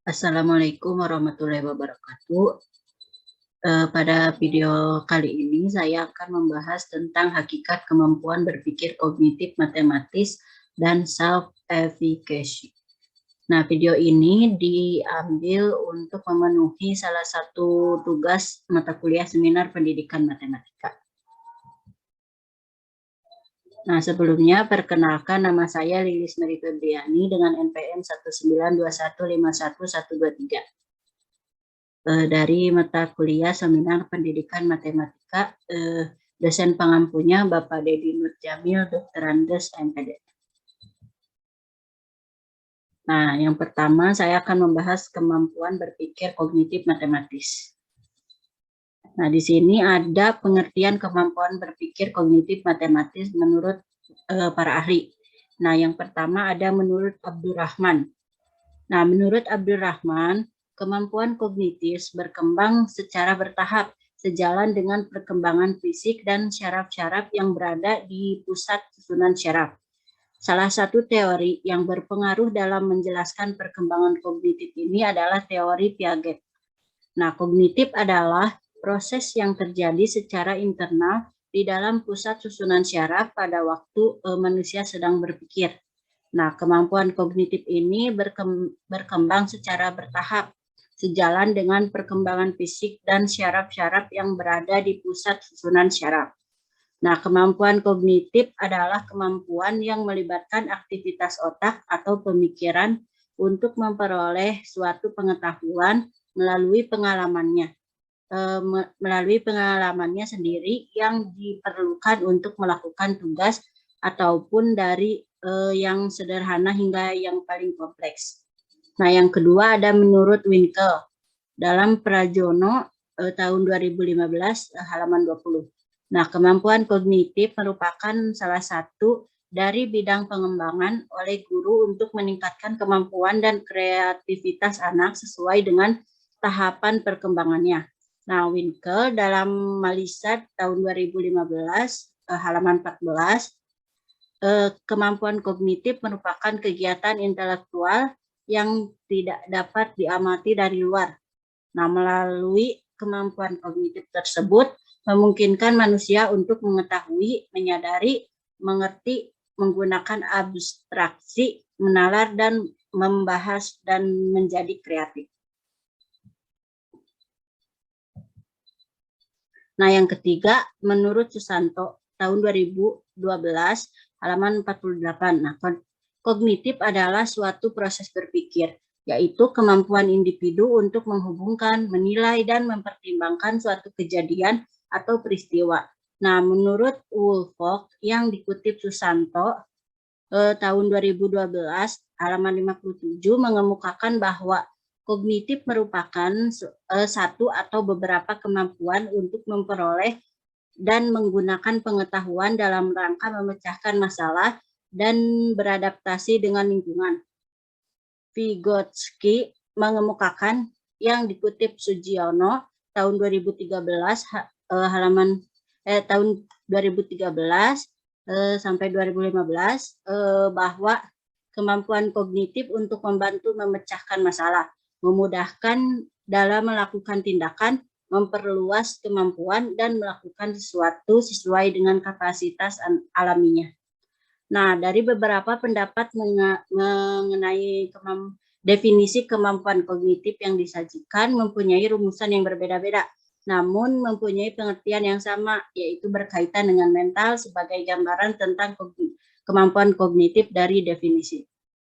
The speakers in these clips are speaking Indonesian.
Assalamualaikum warahmatullahi wabarakatuh. Pada video kali ini saya akan membahas tentang hakikat kemampuan berpikir kognitif matematis dan self-efficacy. Nah, video ini diambil untuk memenuhi salah satu tugas mata kuliah seminar pendidikan matematika. Nah, sebelumnya perkenalkan, nama saya Lilis Mary Febriani dengan NPM 192151123. Dari mata kuliah seminar pendidikan matematika, dosen pengampunya Bapak Dedi Nurjamil, Dr. Andes, MPD. Nah, yang pertama saya akan membahas kemampuan berpikir kognitif matematis. Nah, di sini ada pengertian kemampuan berpikir kognitif matematis menurut para ahli. Nah, yang pertama ada menurut Abdurrahman. Nah, menurut Abdurrahman, kemampuan kognitif berkembang secara bertahap sejalan dengan perkembangan fisik dan syaraf-syaraf yang berada di pusat susunan syaraf. Salah satu teori yang berpengaruh dalam menjelaskan perkembangan kognitif ini adalah teori Piaget. Nah, kognitif adalah proses yang terjadi secara internal di dalam pusat susunan syaraf pada waktu manusia sedang berpikir. Nah, kemampuan kognitif ini berkembang secara bertahap, sejalan dengan perkembangan fisik dan syaraf-syaraf yang berada di pusat susunan syaraf. Nah, kemampuan kognitif adalah kemampuan yang melibatkan aktivitas otak atau pemikiran untuk memperoleh suatu pengetahuan melalui pengalamannya sendiri yang diperlukan untuk melakukan tugas ataupun dari yang sederhana hingga yang paling kompleks. Nah, yang kedua ada menurut Winkel dalam Prajono tahun 2015 halaman 20. Nah, kemampuan kognitif merupakan salah satu dari bidang pengembangan oleh guru untuk meningkatkan kemampuan dan kreativitas anak sesuai dengan tahapan perkembangannya. Nah, Winkel dalam Malisat tahun 2015 halaman 14, kemampuan kognitif merupakan kegiatan intelektual yang tidak dapat diamati dari luar. Nah, melalui kemampuan kognitif tersebut memungkinkan manusia untuk mengetahui, menyadari, mengerti, menggunakan abstraksi, menalar dan membahas dan menjadi kreatif. Nah, yang ketiga, menurut Susanto tahun 2012 halaman 48. Nah, kognitif adalah suatu proses berpikir, yaitu kemampuan individu untuk menghubungkan, menilai, dan mempertimbangkan suatu kejadian atau peristiwa. Nah, menurut Woolfolk yang dikutip Susanto tahun 2012 halaman 57 mengemukakan bahwa kognitif merupakan satu atau beberapa kemampuan untuk memperoleh dan menggunakan pengetahuan dalam rangka memecahkan masalah dan beradaptasi dengan lingkungan. Vygotsky mengemukakan yang dikutip Sugiono tahun 2013 tahun 2013 sampai 2015 bahwa kemampuan kognitif untuk membantu memecahkan masalah, memudahkan dalam melakukan tindakan, memperluas kemampuan, dan melakukan sesuatu sesuai dengan kapasitas alaminya. Nah, dari beberapa pendapat mengenai definisi kemampuan kognitif yang disajikan mempunyai rumusan yang berbeda-beda, namun mempunyai pengertian yang sama, yaitu berkaitan dengan mental sebagai gambaran tentang kemampuan kognitif dari definisi.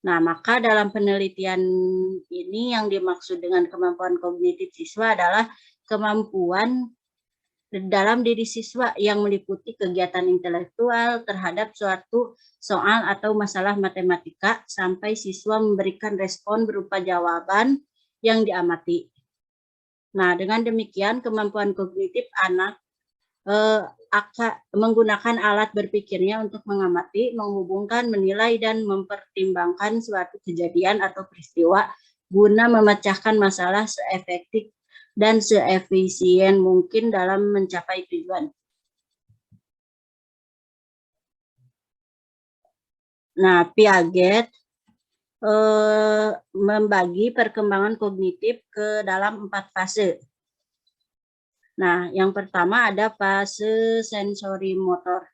Nah, maka dalam penelitian ini yang dimaksud dengan kemampuan kognitif siswa adalah kemampuan dalam diri siswa yang meliputi kegiatan intelektual terhadap suatu soal atau masalah matematika sampai siswa memberikan respon berupa jawaban yang diamati. Nah, dengan demikian kemampuan kognitif anak akan menggunakan alat berpikirnya untuk mengamati, menghubungkan, menilai, dan mempertimbangkan suatu kejadian atau peristiwa guna memecahkan masalah seefektif dan seefisien mungkin dalam mencapai tujuan. Nah, Piaget membagi perkembangan kognitif ke dalam 4 fase. Nah, yang pertama ada fase sensori motor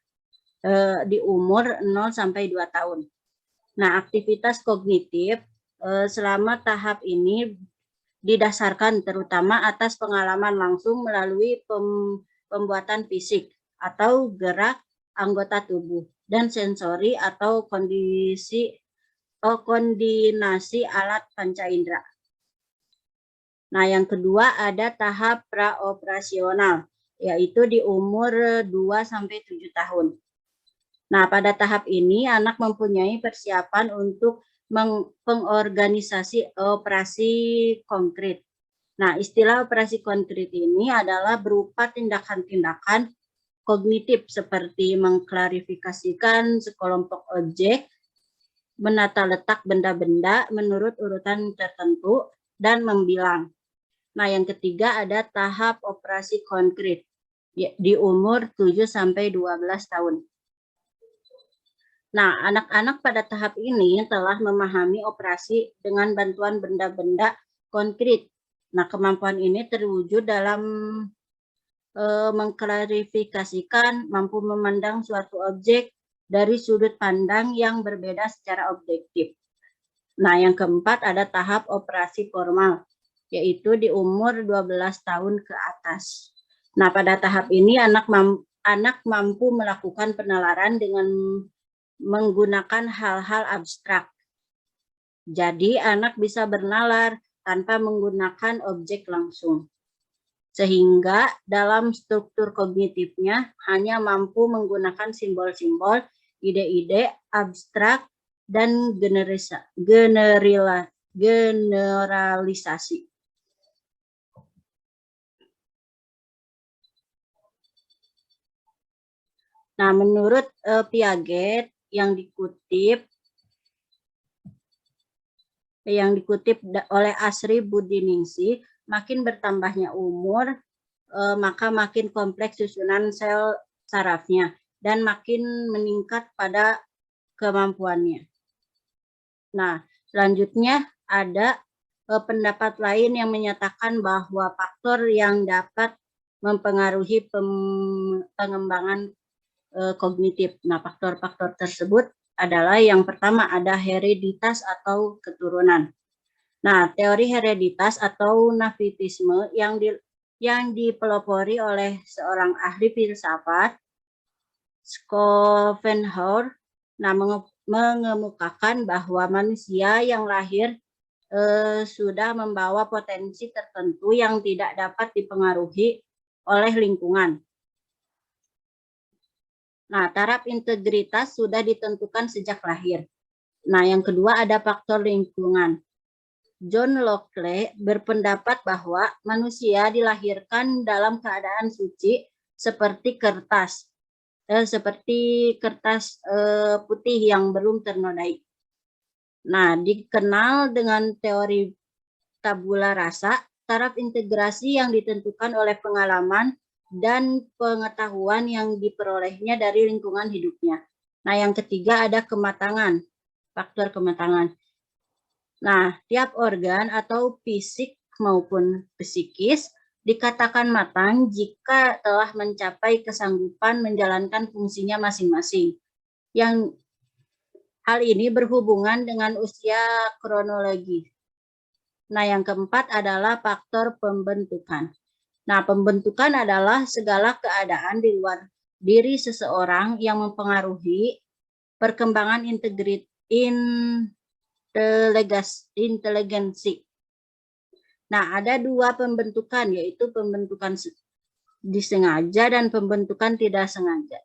di umur 0 sampai 2 tahun. Nah, aktivitas kognitif selama tahap ini didasarkan terutama atas pengalaman langsung melalui pembuatan fisik atau gerak anggota tubuh dan sensori atau koordinasi alat panca indera. Nah, yang kedua ada tahap praoperasional, yaitu di umur 2 sampai 7 tahun. Nah, pada tahap ini anak mempunyai persiapan untuk pengorganisasi operasi konkret. Nah, istilah operasi konkret ini adalah berupa tindakan-tindakan kognitif seperti mengklarifikasikan sekelompok objek, menata letak benda-benda menurut urutan tertentu, dan membilang. Nah, yang ketiga ada tahap operasi konkret di umur 7 sampai 12 tahun. Nah, anak-anak pada tahap ini telah memahami operasi dengan bantuan benda-benda konkret. Nah, kemampuan ini terwujud dalam mengklarifikasikan, mampu memandang suatu objek dari sudut pandang yang berbeda secara objektif. Nah, yang keempat ada tahap operasi formal, yaitu di umur 12 tahun ke atas. Nah, pada tahap ini anak mampu melakukan penalaran dengan menggunakan hal-hal abstrak. Jadi anak bisa bernalar tanpa menggunakan objek langsung. Sehingga dalam struktur kognitifnya hanya mampu menggunakan simbol-simbol, ide-ide abstrak, dan generalisasi. Nah, menurut Piaget yang dikutip oleh Asri Budiningsih, makin bertambahnya umur, maka makin kompleks susunan sel sarafnya dan makin meningkat pada kemampuannya. Nah, selanjutnya ada pendapat lain yang menyatakan bahwa faktor yang dapat mempengaruhi pengembangan kognitif. Nah, faktor-faktor tersebut adalah yang pertama ada hereditas atau keturunan. Nah, teori hereditas atau nafsitisme yang dipelopori oleh seorang ahli filsafat, Schopenhauer, mengemukakan bahwa manusia yang lahir sudah membawa potensi tertentu yang tidak dapat dipengaruhi oleh lingkungan. Nah, taraf integritas sudah ditentukan sejak lahir. Nah, yang kedua ada faktor lingkungan. John Locke berpendapat bahwa manusia dilahirkan dalam keadaan suci seperti kertas putih yang belum ternodai. Nah, dikenal dengan teori tabula rasa, taraf integrasi yang ditentukan oleh pengalaman dan pengetahuan yang diperolehnya dari lingkungan hidupnya. Nah, yang ketiga ada kematangan, faktor kematangan. Nah, tiap organ atau fisik maupun psikis dikatakan matang jika telah mencapai kesanggupan menjalankan fungsinya masing-masing. Yang hal ini berhubungan dengan usia kronologi. Nah, yang keempat adalah faktor pembentukan. Nah, pembentukan adalah segala keadaan di luar diri seseorang yang mempengaruhi perkembangan inteligensi. Nah, ada dua pembentukan, yaitu pembentukan disengaja dan pembentukan tidak sengaja.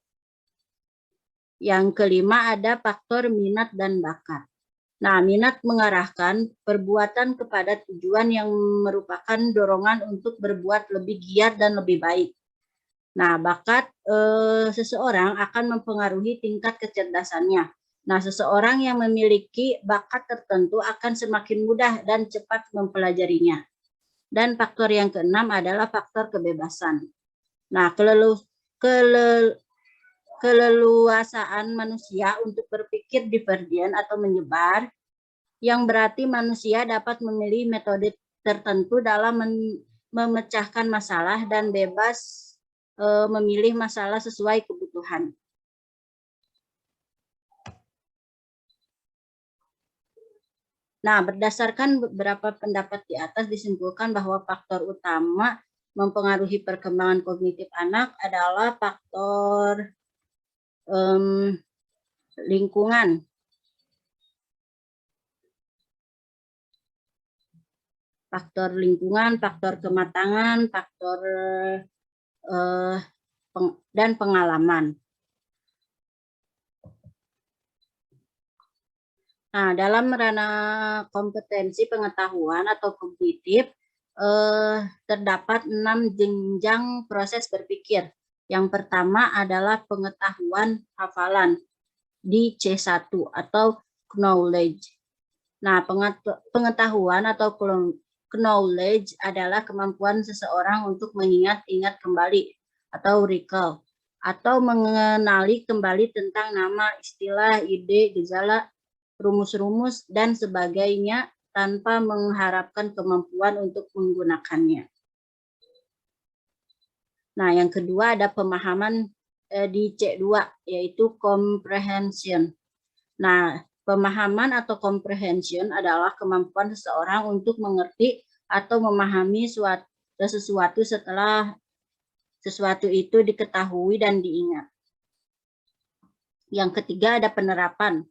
Yang kelima ada faktor minat dan bakat. Nah, minat mengarahkan perbuatan kepada tujuan yang merupakan dorongan untuk berbuat lebih giat dan lebih baik. Nah, bakat seseorang akan mempengaruhi tingkat kecerdasannya. Nah, seseorang yang memiliki bakat tertentu akan semakin mudah dan cepat mempelajarinya. Dan faktor yang keenam adalah faktor kebebasan. Nah, keleluasaan manusia untuk berpikir divergen atau menyebar yang berarti manusia dapat memilih metode tertentu dalam memecahkan masalah dan bebas memilih masalah sesuai kebutuhan. Nah, berdasarkan beberapa pendapat di atas disimpulkan bahwa faktor utama mempengaruhi perkembangan kognitif anak adalah faktor lingkungan. Faktor lingkungan, faktor kematangan, faktor dan pengalaman. Nah, dalam ranah kompetensi pengetahuan atau kognitif, terdapat 6 jenjang proses berpikir. Yang pertama adalah pengetahuan hafalan di C1 atau knowledge. Nah, pengetahuan atau knowledge adalah kemampuan seseorang untuk mengingat-ingat kembali atau recall, atau mengenali kembali tentang nama, istilah, ide, gejala, rumus-rumus, dan sebagainya tanpa mengharapkan kemampuan untuk menggunakannya. Nah, yang kedua ada pemahaman di C2, yaitu comprehension. Nah, pemahaman atau comprehension adalah kemampuan seseorang untuk mengerti atau memahami sesuatu setelah sesuatu itu diketahui dan diingat. Yang ketiga ada penerapan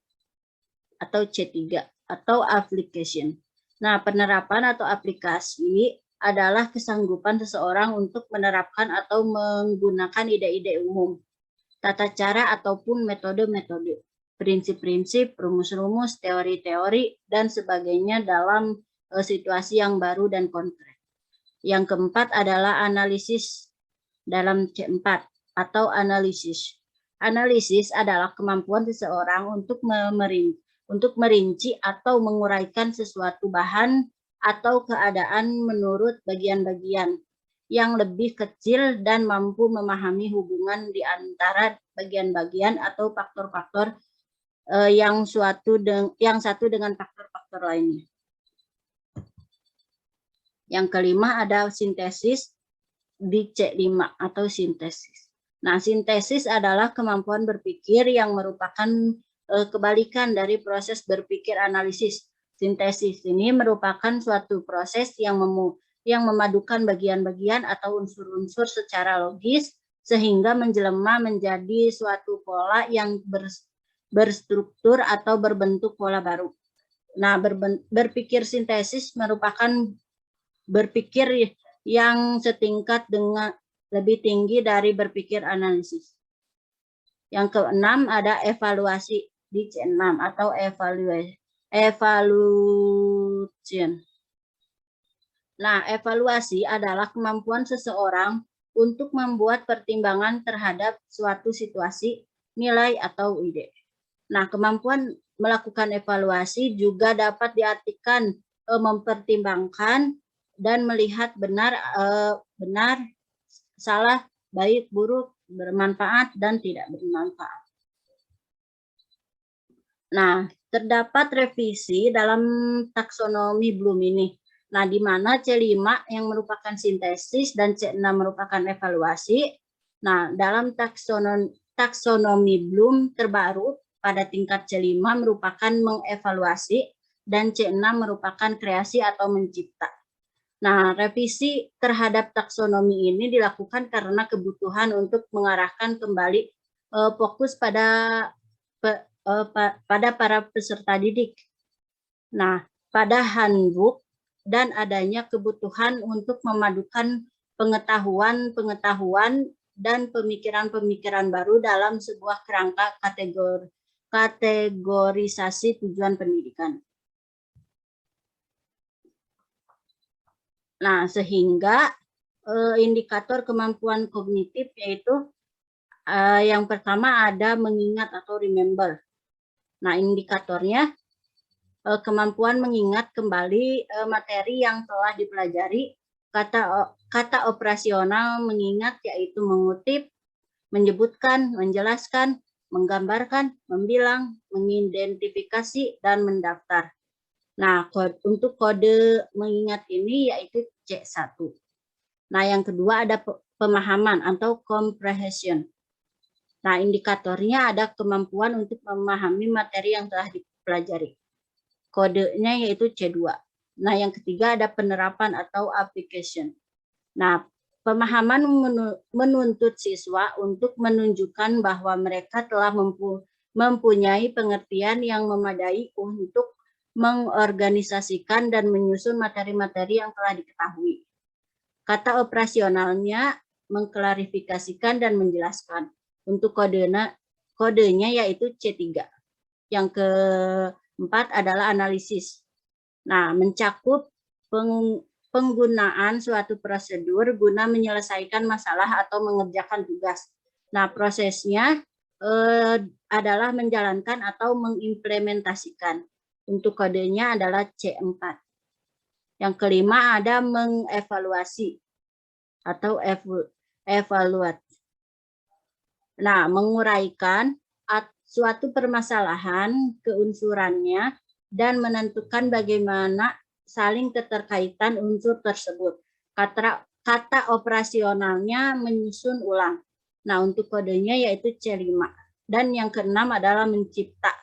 atau C3 atau application. Nah, penerapan atau aplikasi adalah kesanggupan seseorang untuk menerapkan atau menggunakan ide-ide umum, tata cara ataupun metode-metode, prinsip-prinsip, rumus-rumus, teori-teori, dan sebagainya dalam situasi yang baru dan konkret. Yang keempat adalah analisis dalam C4 atau analisis. Analisis adalah kemampuan seseorang untuk merinci atau menguraikan sesuatu bahan atau keadaan menurut bagian-bagian yang lebih kecil dan mampu memahami hubungan di antara bagian-bagian atau faktor-faktor yang satu dengan faktor-faktor lainnya. Yang kelima ada sintesis di C5 atau sintesis. Nah, sintesis adalah kemampuan berpikir yang merupakan kebalikan dari proses berpikir analisis. Sintesis ini merupakan suatu proses yang memadukan bagian-bagian atau unsur-unsur secara logis sehingga menjelma menjadi suatu pola yang berstruktur atau berbentuk pola baru. Nah, berpikir sintesis merupakan berpikir yang setingkat dengan lebih tinggi dari berpikir analisis. Yang keenam ada evaluasi di C6 atau evaluation. Nah, evaluasi adalah kemampuan seseorang untuk membuat pertimbangan terhadap suatu situasi, nilai, atau ide. Nah, kemampuan melakukan evaluasi juga dapat diartikan mempertimbangkan dan melihat benar, salah, baik, buruk, bermanfaat, dan tidak bermanfaat. Nah, terdapat revisi dalam taksonomi Bloom ini. Nah, di mana C5 yang merupakan sintesis dan C6 merupakan evaluasi. Nah, dalam taksonomi Bloom terbaru pada tingkat C5 merupakan mengevaluasi dan C6 merupakan kreasi atau mencipta. Nah, revisi terhadap taksonomi ini dilakukan karena kebutuhan untuk mengarahkan kembali fokus pada para peserta didik. Nah, pada handbook dan adanya kebutuhan untuk memadukan pengetahuan dan pemikiran-pemikiran baru dalam sebuah kerangka kategorisasi tujuan pendidikan. Nah, sehingga indikator kemampuan kognitif yaitu yang pertama ada mengingat atau remember. Nah, indikatornya kemampuan mengingat kembali materi yang telah dipelajari. Kata operasional mengingat yaitu mengutip, menyebutkan, menjelaskan, menggambarkan, membilang, mengidentifikasi, dan mendaftar. Nah, untuk kode mengingat ini yaitu C1. Nah, yang kedua ada pemahaman atau comprehension. Nah, indikatornya ada kemampuan untuk memahami materi yang telah dipelajari. Kodenya yaitu C2. Nah, yang ketiga ada penerapan atau application. Nah, pemahaman menuntut siswa untuk menunjukkan bahwa mereka telah mempunyai pengertian yang memadai untuk mengorganisasikan dan menyusun materi-materi yang telah diketahui. Kata operasionalnya mengklarifikasikan dan menjelaskan. Untuk kodenya yaitu C3. Yang keempat adalah analisis. Nah, mencakup penggunaan suatu prosedur guna menyelesaikan masalah atau mengerjakan tugas. Nah, prosesnya adalah menjalankan atau mengimplementasikan. Untuk kodenya adalah C4. Yang kelima ada mengevaluasi atau evaluate. Nah, menguraikan suatu permasalahan, keunsurannya, dan menentukan bagaimana saling keterkaitan unsur tersebut. Kata operasionalnya menyusun ulang. Nah, untuk kodenya yaitu C5. Dan yang keenam adalah mencipta.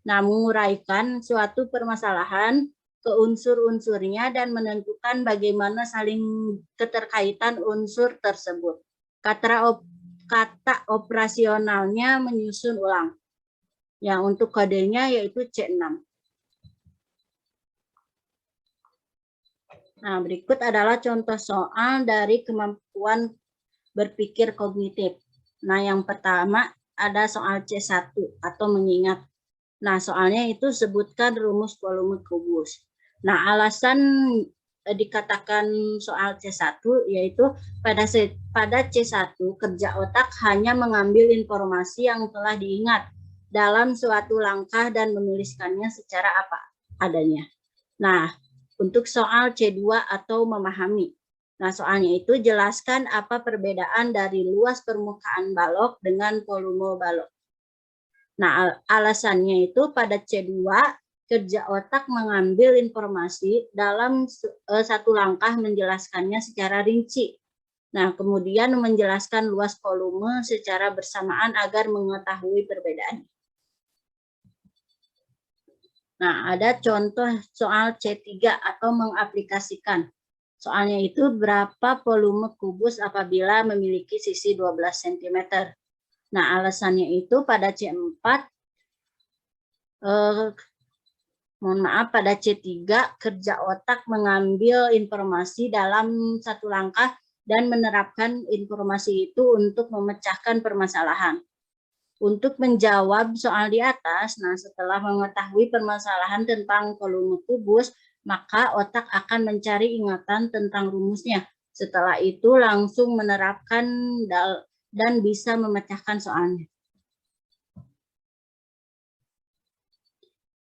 Nah, menguraikan suatu permasalahan, keunsur-unsurnya, dan menentukan bagaimana saling keterkaitan unsur tersebut. Kata operasionalnya menyusun ulang. Yang untuk kodenya yaitu C6. Nah, berikut adalah contoh soal dari kemampuan berpikir kognitif. Nah, yang pertama ada soal C1 atau mengingat. Nah, soalnya itu sebutkan rumus volume kubus. Nah, alasan dikatakan soal C1 yaitu pada C1 kerja otak hanya mengambil informasi yang telah diingat dalam suatu langkah dan menuliskannya secara apa adanya. Nah, untuk soal C2 atau memahami. Nah, soalnya itu jelaskan apa perbedaan dari luas permukaan balok dengan volume balok. Nah, alasannya itu pada C2, kerja otak mengambil informasi dalam satu langkah menjelaskannya secara rinci. Nah, kemudian menjelaskan luas volume secara bersamaan agar mengetahui perbedaan. Nah, ada contoh soal C3 atau mengaplikasikan. Soalnya itu berapa volume kubus apabila memiliki sisi 12 cm. Nah, alasannya itu pada C4, mohon maaf, pada C3, kerja otak mengambil informasi dalam satu langkah dan menerapkan informasi itu untuk memecahkan permasalahan. Untuk menjawab soal di atas, nah setelah mengetahui permasalahan tentang volume kubus, maka otak akan mencari ingatan tentang rumusnya. Setelah itu langsung menerapkan dan bisa memecahkan soalnya.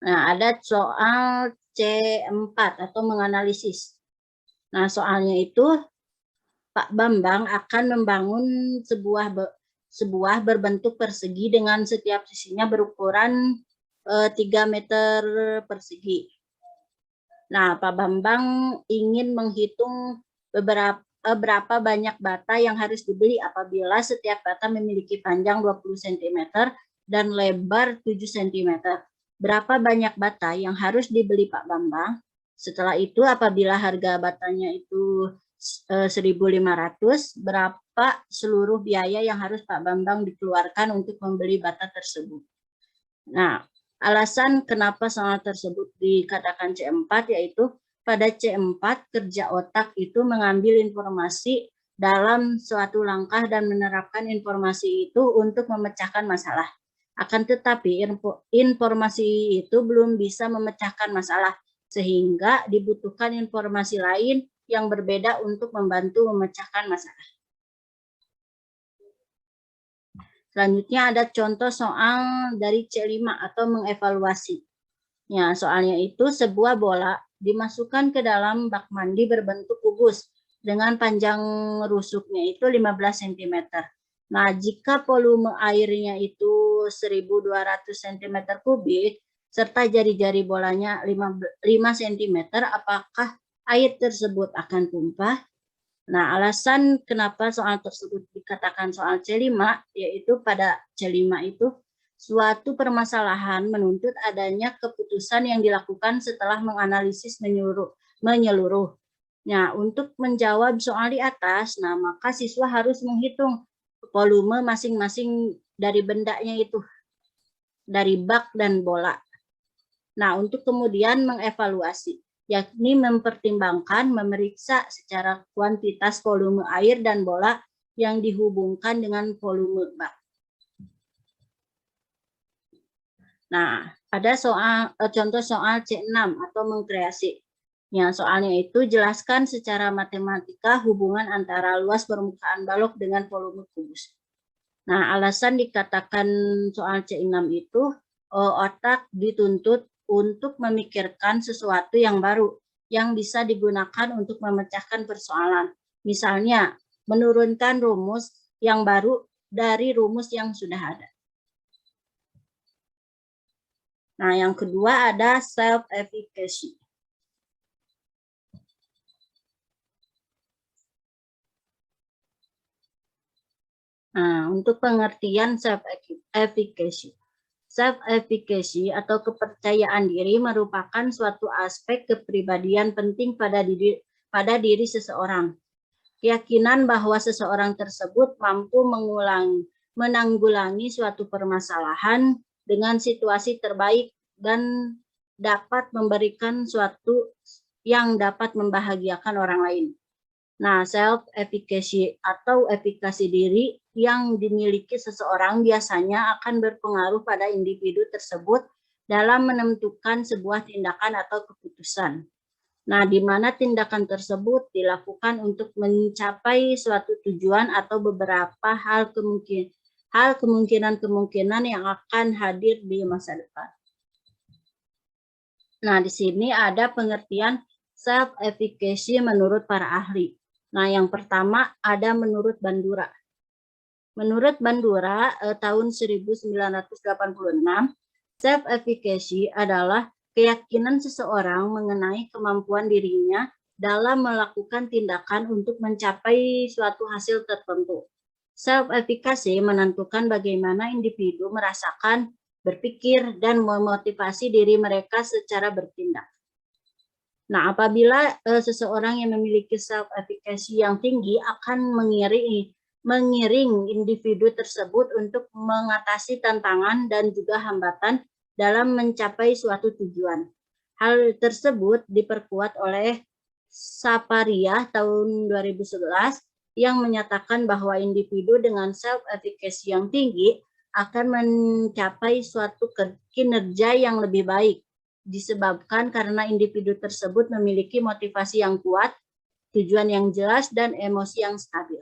Nah, ada soal C4 atau menganalisis. Nah, soalnya itu Pak Bambang akan membangun sebuah berbentuk persegi dengan setiap sisinya berukuran 3 meter persegi. Nah, Pak Bambang ingin menghitung berapa banyak bata yang harus dibeli apabila setiap bata memiliki panjang 20 cm dan lebar 7 cm. Berapa banyak bata yang harus dibeli Pak Bambang? Setelah itu apabila harga batanya itu 1.500, berapa seluruh biaya yang harus Pak Bambang dikeluarkan untuk membeli bata tersebut? Nah, alasan kenapa soal tersebut dikatakan C4 yaitu pada C4 kerja otak itu mengambil informasi dalam suatu langkah dan menerapkan informasi itu untuk memecahkan masalah. Akan tetapi informasi itu belum bisa memecahkan masalah, sehingga dibutuhkan informasi lain yang berbeda untuk membantu memecahkan masalah. Selanjutnya ada contoh soal dari C5 atau mengevaluasi. Ya, soalnya itu sebuah bola dimasukkan ke dalam bak mandi berbentuk kubus dengan panjang rusuknya itu 15 cm. Nah, jika volume airnya itu 1.200 cm kubik, serta jari-jari bolanya 5 cm, apakah air tersebut akan tumpah? Nah, alasan kenapa soal tersebut dikatakan soal C5, yaitu pada C5 itu suatu permasalahan menuntut adanya keputusan yang dilakukan setelah menganalisis menyeluruh. Nah, untuk menjawab soal di atas, nah maka siswa harus menghitung volume masing-masing dari bendanya itu, dari bak dan bola. Nah, untuk kemudian mengevaluasi, yakni mempertimbangkan, memeriksa secara kuantitas volume air dan bola yang dihubungkan dengan volume bak. Nah, ada contoh soal C6 atau mengkreasi. Ya, soalnya itu jelaskan secara matematika hubungan antara luas permukaan balok dengan volume kubus. Nah, alasan dikatakan soal C6 itu otak dituntut untuk memikirkan sesuatu yang baru yang bisa digunakan untuk memecahkan persoalan. Misalnya, menurunkan rumus yang baru dari rumus yang sudah ada. Nah, yang kedua ada self-efficacy. Nah, untuk pengertian self-efficacy. Self-efficacy atau kepercayaan diri merupakan suatu aspek kepribadian penting pada diri seseorang. Keyakinan bahwa seseorang tersebut mampu menanggulangi suatu permasalahan dengan situasi terbaik dan dapat memberikan suatu yang dapat membahagiakan orang lain. Nah, self-efficacy atau efikasi diri yang dimiliki seseorang biasanya akan berpengaruh pada individu tersebut dalam menentukan sebuah tindakan atau keputusan. Nah, di mana tindakan tersebut dilakukan untuk mencapai suatu tujuan atau beberapa hal kemungkinan yang akan hadir di masa depan. Nah, di sini ada pengertian self-efficacy menurut para ahli. Nah, yang pertama ada menurut Bandura. Menurut Bandura, tahun 1986, self-efficacy adalah keyakinan seseorang mengenai kemampuan dirinya dalam melakukan tindakan untuk mencapai suatu hasil tertentu. Self-efficacy menentukan bagaimana individu merasakan, berpikir, dan memotivasi diri mereka secara bertindak. Nah, apabila seseorang yang memiliki self-efficacy yang tinggi akan mengiring individu tersebut untuk mengatasi tantangan dan juga hambatan dalam mencapai suatu tujuan. Hal tersebut diperkuat oleh Saparia tahun 2011 yang menyatakan bahwa individu dengan self-efficacy yang tinggi akan mencapai suatu kinerja yang lebih baik, disebabkan karena individu tersebut memiliki motivasi yang kuat, tujuan yang jelas, dan emosi yang stabil.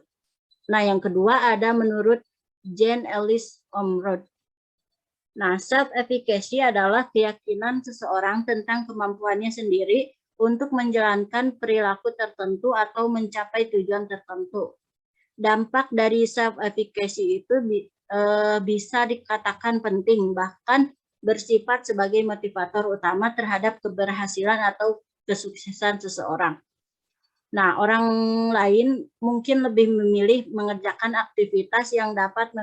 Nah, yang kedua ada menurut Jane Ellis Ormrod. Nah, self-efficacy adalah keyakinan seseorang tentang kemampuannya sendiri untuk menjalankan perilaku tertentu atau mencapai tujuan tertentu. Dampak dari self-efficacy itu bisa dikatakan penting, bahkan bersifat sebagai motivator utama terhadap keberhasilan atau kesuksesan seseorang. Nah, orang lain mungkin lebih memilih mengerjakan aktivitas yang dapat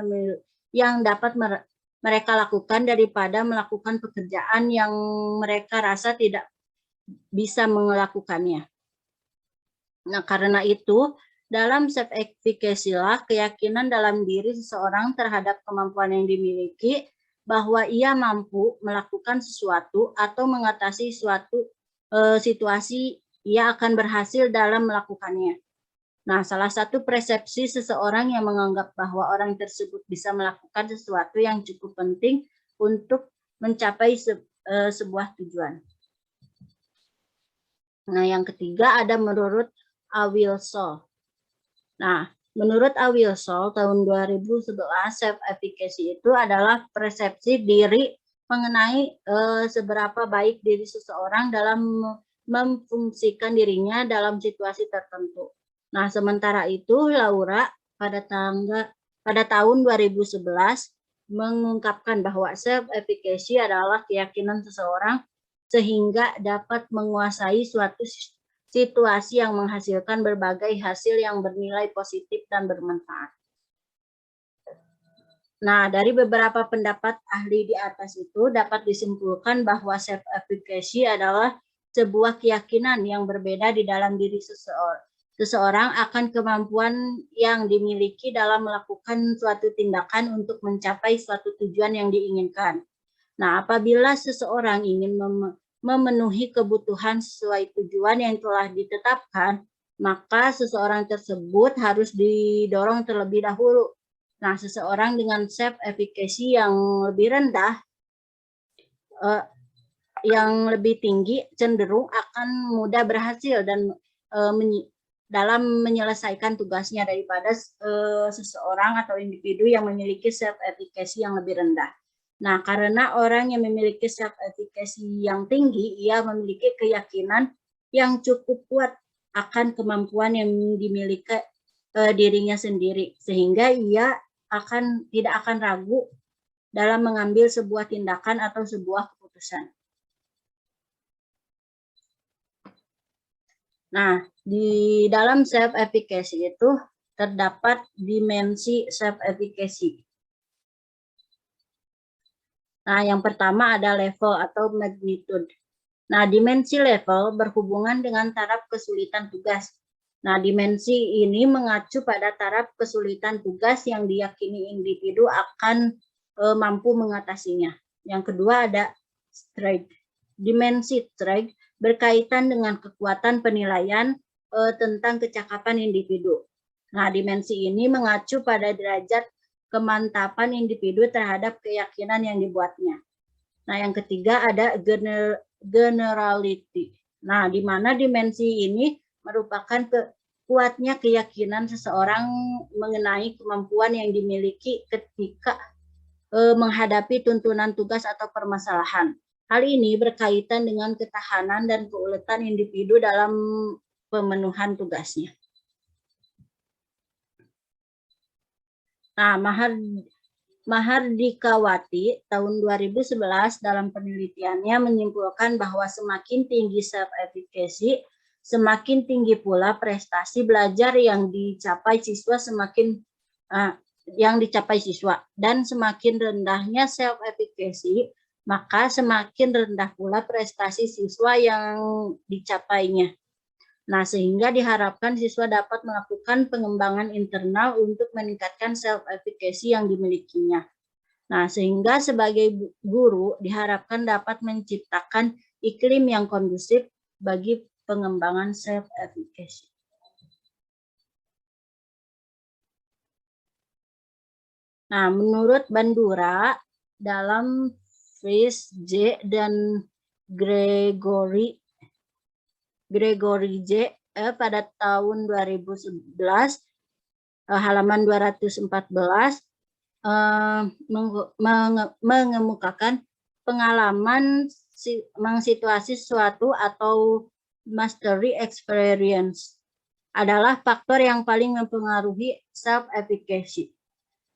mereka lakukan daripada melakukan pekerjaan yang mereka rasa tidak bisa melakukannya. Nah, karena itu, dalam self-efficacy lah keyakinan dalam diri seseorang terhadap kemampuan yang dimiliki, bahwa ia mampu melakukan sesuatu atau mengatasi suatu situasi, ia akan berhasil dalam melakukannya. Nah, salah satu persepsi seseorang yang menganggap bahwa orang tersebut bisa melakukan sesuatu yang cukup penting untuk mencapai sebuah tujuan. Nah, yang ketiga ada menurut Awilsol. Nah, menurut Awilsol tahun 2011, self-efficacy itu adalah persepsi diri mengenai seberapa baik diri seseorang dalam memfungsikan dirinya dalam situasi tertentu. Nah, sementara itu Laura pada tahun 2011 mengungkapkan bahwa self-efficacy adalah keyakinan seseorang sehingga dapat menguasai suatu situasi yang menghasilkan berbagai hasil yang bernilai positif dan bermanfaat. Nah, dari beberapa pendapat ahli di atas itu dapat disimpulkan bahwa self-efficacy adalah sebuah keyakinan yang berbeda di dalam diri seseorang akan kemampuan yang dimiliki dalam melakukan suatu tindakan untuk mencapai suatu tujuan yang diinginkan. Nah, apabila seseorang ingin memenuhi kebutuhan sesuai tujuan yang telah ditetapkan, maka seseorang tersebut harus didorong terlebih dahulu. Nah, seseorang dengan self-efficacy yang lebih rendah, yang lebih tinggi, cenderung akan mudah berhasil dan dalam menyelesaikan tugasnya daripada seseorang atau individu yang memiliki self-efficacy yang lebih rendah. Nah, karena orang yang memiliki self-efficacy yang tinggi, ia memiliki keyakinan yang cukup kuat akan kemampuan yang dimiliki dirinya sendiri, sehingga ia tidak akan ragu dalam mengambil sebuah tindakan atau sebuah keputusan. Nah, di dalam self-efficacy itu terdapat dimensi self-efficacy. Nah, yang pertama ada level atau magnitude. Nah, dimensi level berhubungan dengan taraf kesulitan tugas. Nah, dimensi ini mengacu pada taraf kesulitan tugas yang diyakini individu akan mampu mengatasinya. Yang kedua ada strength. Dimensi strength berkaitan dengan kekuatan penilaian tentang kecakapan individu. Nah, dimensi ini mengacu pada derajat kemantapan individu terhadap keyakinan yang dibuatnya. Nah, yang ketiga ada generality. Nah, di mana dimensi ini merupakan kuatnya keyakinan seseorang mengenai kemampuan yang dimiliki ketika menghadapi tuntunan tugas atau permasalahan. Hal ini berkaitan dengan ketahanan dan keuletan individu dalam pemenuhan tugasnya. Nah, Mahardikawati tahun 2011 dalam penelitiannya menyimpulkan bahwa semakin tinggi self-efficacy, semakin tinggi pula prestasi belajar yang dicapai siswa dan semakin rendahnya self-efficacy, maka semakin rendah pula prestasi siswa yang dicapainya. Nah, sehingga diharapkan siswa dapat melakukan pengembangan internal untuk meningkatkan self-efficacy yang dimilikinya. Nah, sehingga sebagai guru diharapkan dapat menciptakan iklim yang kondusif bagi pengembangan self-efficacy. Nah, menurut Bandura, dalam Fries J. dan Gregory J. Pada tahun 2011, halaman 214, mengemukakan pengalaman situasi sesuatu atau mastery experience adalah faktor yang paling mempengaruhi self-efficacy.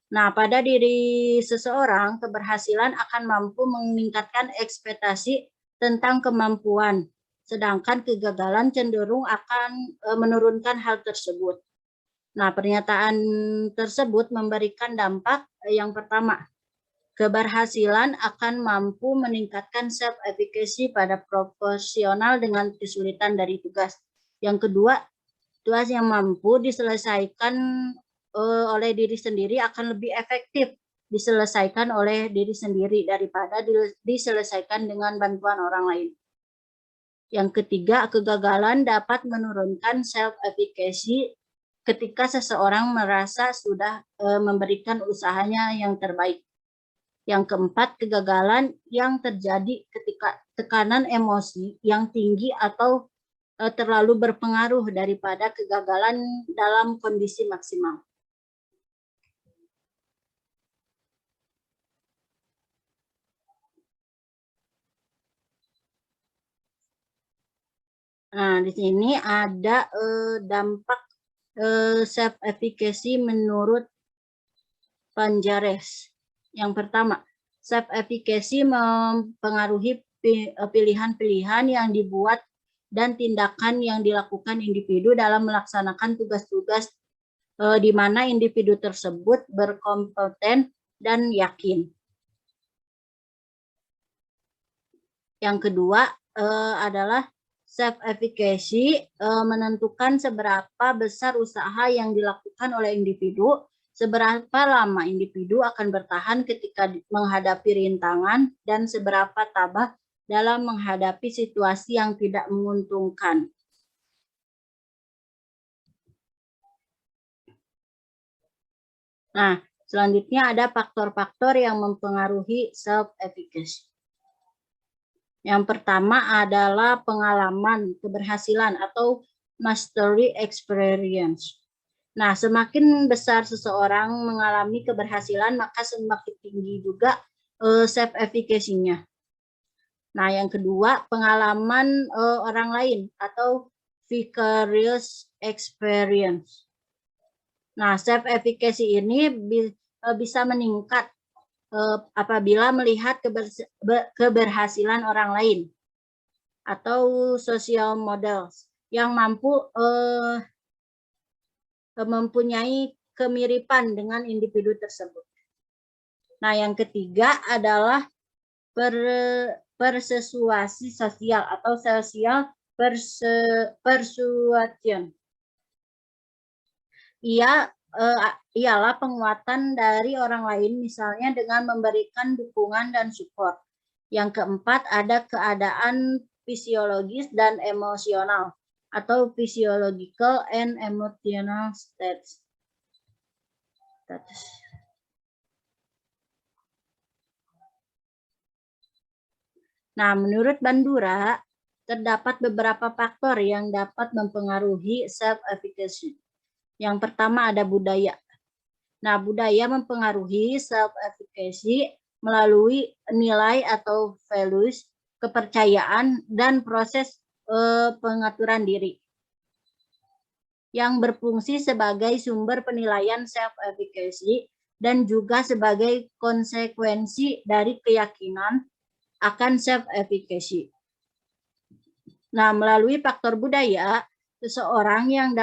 Nah, pada diri seseorang, keberhasilan akan mampu meningkatkan ekspektasi tentang kemampuan, sedangkan kegagalan cenderung akan menurunkan hal tersebut. Nah, pernyataan tersebut memberikan dampak yang pertama, keberhasilan akan mampu meningkatkan self-efficacy pada profesional dengan kesulitan dari tugas. Yang kedua, tugas yang mampu diselesaikan oleh diri sendiri akan lebih efektif diselesaikan oleh diri sendiri daripada diselesaikan dengan bantuan orang lain. Yang ketiga, kegagalan dapat menurunkan self-efficacy ketika seseorang merasa sudah memberikan usahanya yang terbaik. Yang keempat, kegagalan yang terjadi ketika tekanan emosi yang tinggi atau terlalu berpengaruh daripada kegagalan dalam kondisi maksimal. Nah, di sini ada dampak self-efficacy menurut Panjares. Yang pertama, self-efficacy mempengaruhi pilihan-pilihan yang dibuat dan tindakan yang dilakukan individu dalam melaksanakan tugas-tugas di mana individu tersebut berkompeten dan yakin. Yang kedua adalah self-efficacy menentukan seberapa besar usaha yang dilakukan oleh individu, seberapa lama individu akan bertahan ketika menghadapi rintangan, dan seberapa tabah dalam menghadapi situasi yang tidak menguntungkan. Nah, selanjutnya ada faktor-faktor yang mempengaruhi self-efficacy. Yang pertama adalah pengalaman, keberhasilan atau mastery experience. Nah, semakin besar seseorang mengalami keberhasilan, maka semakin tinggi juga self-efficacy-nya. Nah, yang kedua, pengalaman orang lain atau vicarious experience. Nah, self-efficacy ini bisa meningkat apabila melihat keberhasilan orang lain atau social models yang mampu mempunyai kemiripan dengan individu tersebut. Nah, yang ketiga adalah persuasi sosial atau social persuasion. Ialah penguatan dari orang lain, misalnya dengan memberikan dukungan dan support. Yang keempat ada keadaan fisiologis dan emosional atau physiological and emotional states. Nah, menurut Bandura, terdapat beberapa faktor yang dapat mempengaruhi self-efficacy. Yang pertama ada budaya. Nah, budaya mempengaruhi self-efficacy melalui nilai atau values, kepercayaan, dan proses pengaturan diri yang berfungsi sebagai sumber penilaian self-efficacy dan juga sebagai konsekuensi dari keyakinan akan self-efficacy. Nah, melalui faktor budaya, seseorang yang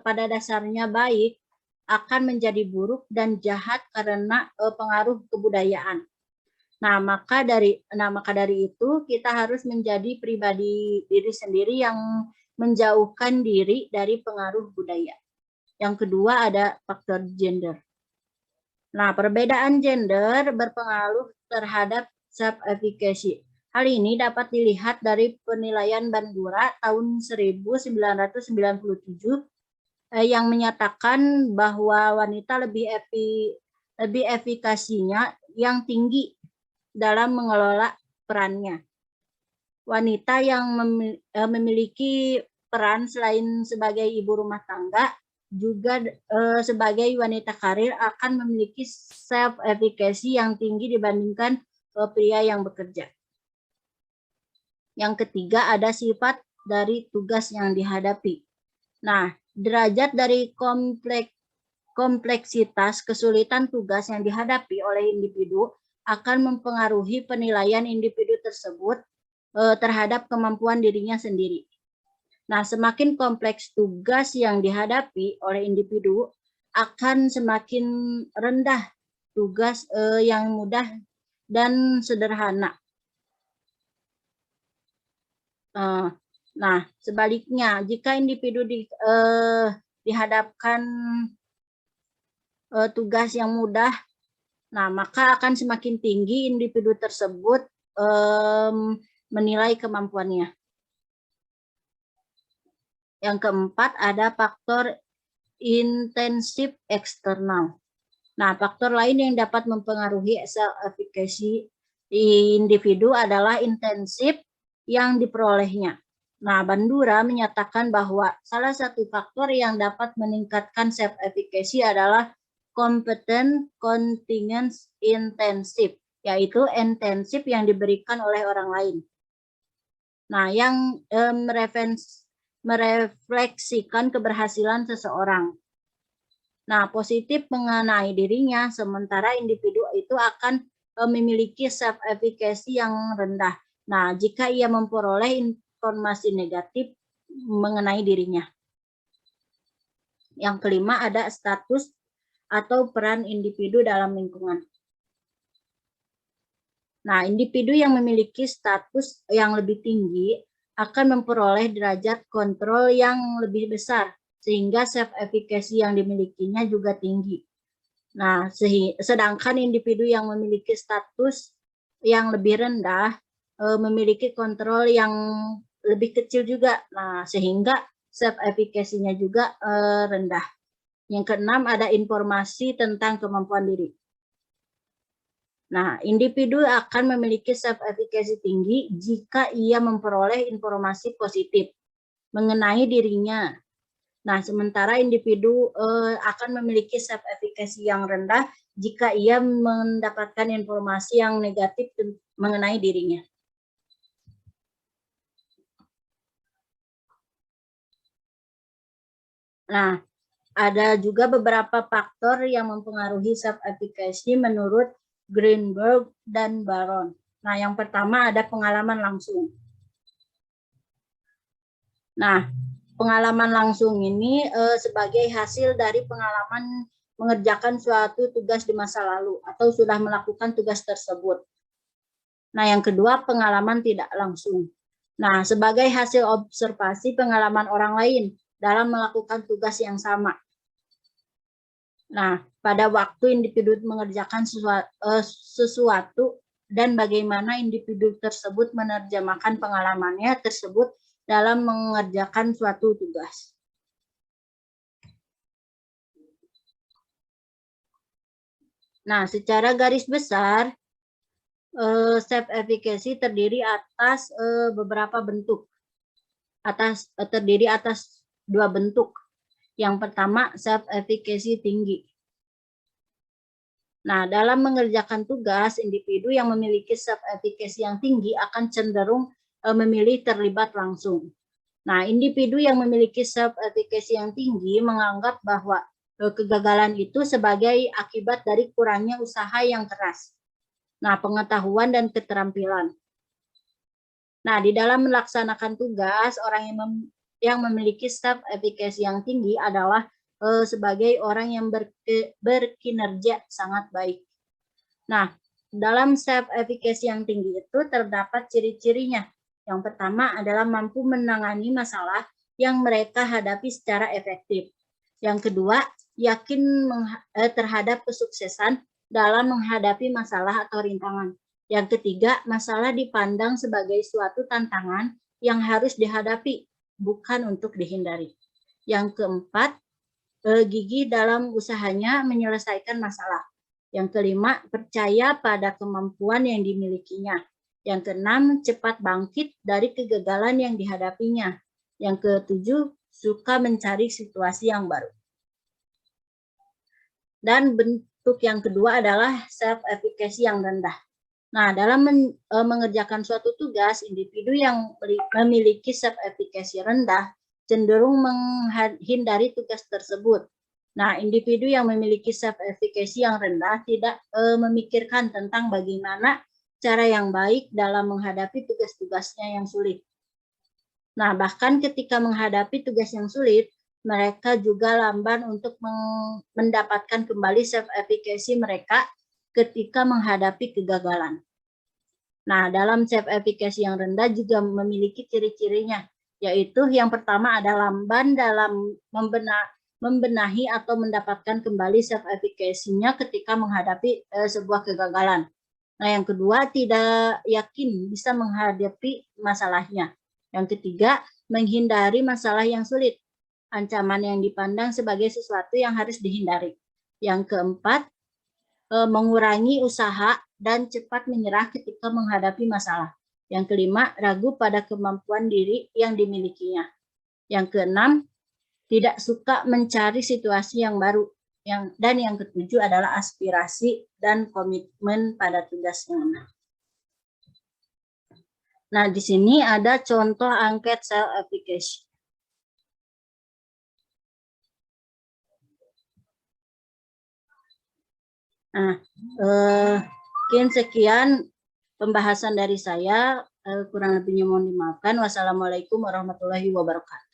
pada dasarnya baik akan menjadi buruk dan jahat karena pengaruh kebudayaan. Nah, maka dari itu kita harus menjadi pribadi diri sendiri yang menjauhkan diri dari pengaruh budaya. Yang kedua ada faktor gender. Nah, perbedaan gender berpengaruh terhadap self-efficacy. Hal ini dapat dilihat dari penilaian Bandura tahun 1997 yang menyatakan bahwa wanita lebih efikasinya yang tinggi dalam mengelola perannya. Wanita yang memiliki peran selain sebagai ibu rumah tangga, juga sebagai wanita karir akan memiliki self-efficacy yang tinggi dibandingkan pria yang bekerja. Yang ketiga ada sifat dari tugas yang dihadapi. Nah, derajat dari kompleksitas kesulitan tugas yang dihadapi oleh individu akan mempengaruhi penilaian individu tersebut terhadap kemampuan dirinya sendiri. Nah, semakin kompleks tugas yang dihadapi oleh individu, akan semakin rendah tugas yang mudah dan sederhana. Nah, sebaliknya, jika individu dihadapkan tugas yang mudah, nah maka akan semakin tinggi individu tersebut menilai kemampuannya. Yang keempat ada faktor intensif eksternal. Nah, faktor lain yang dapat mempengaruhi self-efficacy individu adalah intensif yang diperolehnya. Nah, Bandura menyatakan bahwa salah satu faktor yang dapat meningkatkan self-efficacy adalah competent contingence intensif, yaitu intensif yang diberikan oleh orang lain. Nah, yang merefleksikan keberhasilan seseorang. Nah, positif mengenai dirinya, sementara individu itu akan memiliki self-efficacy yang rendah. Nah, jika ia memperoleh informasi negatif mengenai dirinya. Yang kelima ada status atau peran individu dalam lingkungan. Nah, individu yang memiliki status yang lebih tinggi akan memperoleh derajat kontrol yang lebih besar, sehingga self-efficacy yang dimilikinya juga tinggi. Nah, sedangkan individu yang memiliki status yang lebih rendah memiliki kontrol yang lebih kecil juga. Nah, sehingga self-efficacy-nya juga rendah. Yang keenam ada informasi tentang kemampuan diri. Nah, individu akan memiliki self-efficacy tinggi jika ia memperoleh informasi positif mengenai dirinya. Nah, sementara individu akan memiliki self-efficacy yang rendah jika ia mendapatkan informasi yang negatif mengenai dirinya. Nah, ada juga beberapa faktor yang mempengaruhi self-efficacy menurut Greenberg dan Baron. Nah, yang pertama ada pengalaman langsung. Nah, pengalaman langsung ini sebagai hasil dari pengalaman mengerjakan suatu tugas di masa lalu atau sudah melakukan tugas tersebut. Nah, yang kedua pengalaman tidak langsung. Nah, sebagai hasil observasi pengalaman orang lain dalam melakukan tugas yang sama. Nah, pada waktu individu mengerjakan sesuatu dan bagaimana individu tersebut menerjemahkan pengalamannya tersebut dalam mengerjakan suatu tugas. Nah, secara garis besar, self-efficacy terdiri atas beberapa bentuk. Terdiri atas dua bentuk. Yang pertama, self-efficacy tinggi. Nah, dalam mengerjakan tugas, individu yang memiliki self-efficacy yang tinggi akan cenderung memilih terlibat langsung. Nah, individu yang memiliki self-efficacy yang tinggi menganggap bahwa kegagalan itu sebagai akibat dari kurangnya usaha yang keras. Nah, pengetahuan dan keterampilan. Nah, di dalam melaksanakan tugas, orang yang memiliki self-efficacy yang tinggi adalah sebagai orang yang berkinerja sangat baik. Nah, dalam self-efficacy yang tinggi itu terdapat ciri-cirinya. Yang pertama adalah mampu menangani masalah yang mereka hadapi secara efektif. Yang kedua, yakin terhadap kesuksesan dalam menghadapi masalah atau rintangan. Yang ketiga, masalah dipandang sebagai suatu tantangan yang harus dihadapi, bukan untuk dihindari. Yang keempat, gigih dalam usahanya menyelesaikan masalah. Yang kelima, percaya pada kemampuan yang dimilikinya. Yang keenam, cepat bangkit dari kegagalan yang dihadapinya. Yang ketujuh, suka mencari situasi yang baru. Dan bentuk yang kedua adalah self-efficacy yang rendah. Nah, dalam mengerjakan suatu tugas, individu yang memiliki self-efficacy rendah cenderung menghindari tugas tersebut. Nah, individu yang memiliki self-efficacy yang rendah tidak memikirkan tentang bagaimana cara yang baik dalam menghadapi tugas-tugasnya yang sulit. Nah, bahkan ketika menghadapi tugas yang sulit, mereka juga lamban untuk mendapatkan kembali self-efficacy mereka ketika menghadapi kegagalan. Nah, dalam self-efficacy yang rendah juga memiliki ciri-cirinya, yaitu yang pertama ada lamban dalam membenahi atau mendapatkan kembali self-efficacy-nya ketika menghadapi sebuah kegagalan. Nah, yang kedua tidak yakin bisa menghadapi masalahnya. Yang ketiga, menghindari masalah yang sulit, ancaman yang dipandang sebagai sesuatu yang harus dihindari. Yang keempat, mengurangi usaha dan cepat menyerah ketika menghadapi masalah. Yang kelima, ragu pada kemampuan diri yang dimilikinya. Yang keenam, tidak suka mencari situasi yang baru. Dan yang ketujuh adalah aspirasi dan komitmen pada tugasnya. Nah, di sini ada contoh angket self-efficacy. Nah, mungkin sekian pembahasan dari saya, kurang lebihnya mohon dimaafkan. Wassalamualaikum warahmatullahi wabarakatuh.